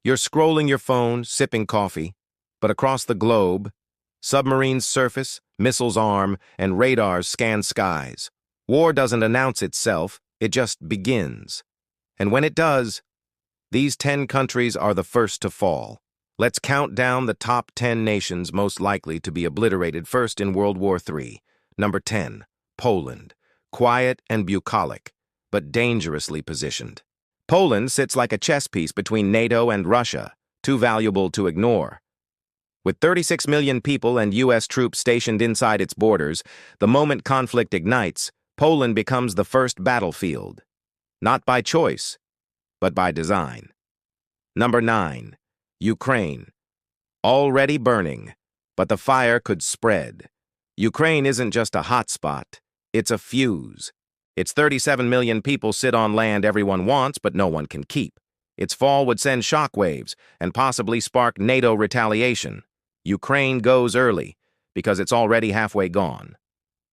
You're scrolling your phone, sipping coffee, but across the globe, submarines surface, missiles arm, and radars scan skies. War doesn't announce itself, it just begins. And when it does, these 10 countries are the first to fall. Let's count down the top 10 nations most likely to be obliterated first in World War III. Number 10, Poland. Quiet and bucolic, but dangerously positioned. Poland sits like a chess piece between NATO and Russia, too valuable to ignore. With 36 million people and U.S. troops stationed inside its borders, the moment conflict ignites, Poland becomes the first battlefield. Not by choice, but by design. Number 9, Ukraine. Already burning, but the fire could spread. Ukraine isn't just a hotspot, it's a fuse. Its 37 million people sit on land everyone wants, but no one can keep. Its fall would send shockwaves and possibly spark NATO retaliation. Ukraine goes early, because it's already halfway gone.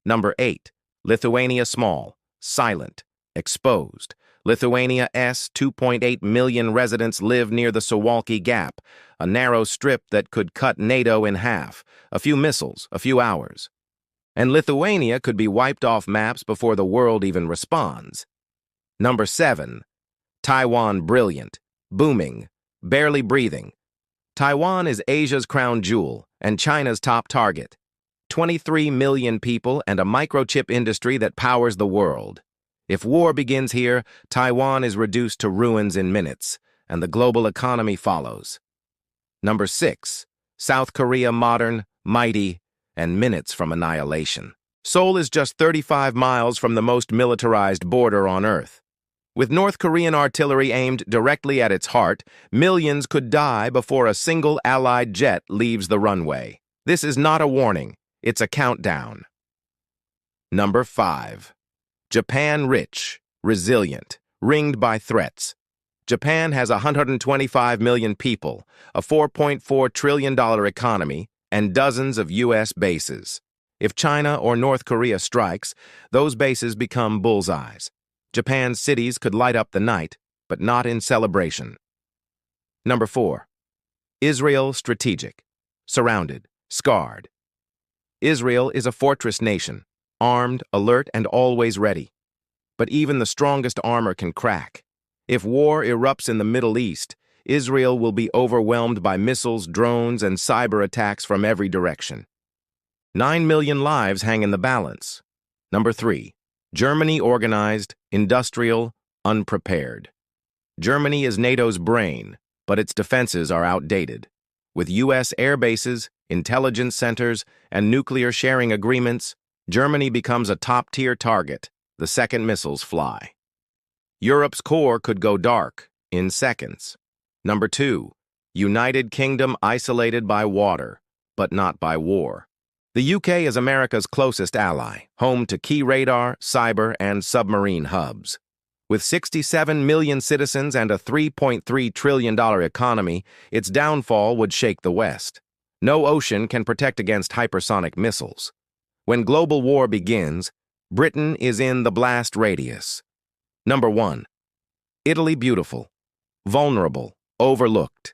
Number 8, Lithuania small, silent, exposed. Lithuania's 2.8 million residents live near the Suwalki Gap, a narrow strip that could cut NATO in half. A few missiles, a few hours. And Lithuania could be wiped off maps before the world even responds. Number 7, Taiwan brilliant, booming, barely breathing. Taiwan is Asia's crown jewel and China's top target. 23 million people and a microchip industry that powers the world. If war begins here, Taiwan is reduced to ruins in minutes, and the global economy follows. Number 6, South Korea modern, mighty, and minutes from annihilation. Seoul is just 35 miles from the most militarized border on Earth. With North Korean artillery aimed directly at its heart, millions could die before a single Allied jet leaves the runway. This is not a warning, it's a countdown. Number 5. Japan rich, resilient, ringed by threats. Japan has 125 million people, a $4.4 trillion economy, and dozens of U.S. bases. If China or North Korea strikes, those bases become bullseyes. Japan's cities could light up the night, but not in celebration. Number 4. Israel strategic, surrounded, scarred. Israel is a fortress nation, armed, alert, and always ready. But even the strongest armor can crack. If war erupts in the Middle East, Israel will be overwhelmed by missiles, drones, and cyber attacks from every direction. 9 million lives hang in the balance. Number 3. Germany organized, industrial, unprepared. Germany is NATO's brain, but its defenses are outdated. With U.S. air bases, intelligence centers, and nuclear sharing agreements, Germany becomes a top-tier target the second missiles fly. Europe's core could go dark in seconds. Number 2. United Kingdom isolated by water, but not by war. The UK is America's closest ally, home to key radar, cyber, and submarine hubs. With 67 million citizens and a $3.3 trillion economy, its downfall would shake the West. No ocean can protect against hypersonic missiles. When global war begins, Britain is in the blast radius. Number 1. Italy beautiful, vulnerable, overlooked.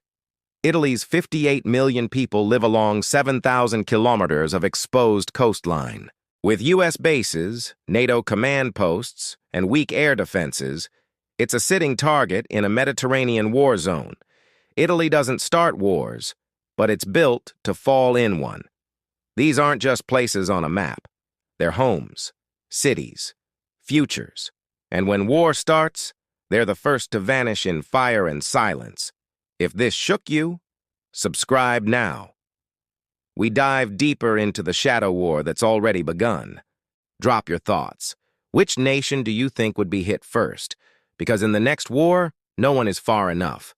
Italy's 58 million people live along 7,000 kilometers of exposed coastline. With U.S. bases, NATO command posts, and weak air defenses, it's a sitting target in a Mediterranean war zone. Italy doesn't start wars, but it's built to fall in one. These aren't just places on a map. They're homes, cities, futures. And when war starts, they're the first to vanish in fire and silence. If this shook you, subscribe now. We dive deeper into the shadow war that's already begun. Drop your thoughts. Which nation do you think would be hit first? Because in the next war, no one is far enough.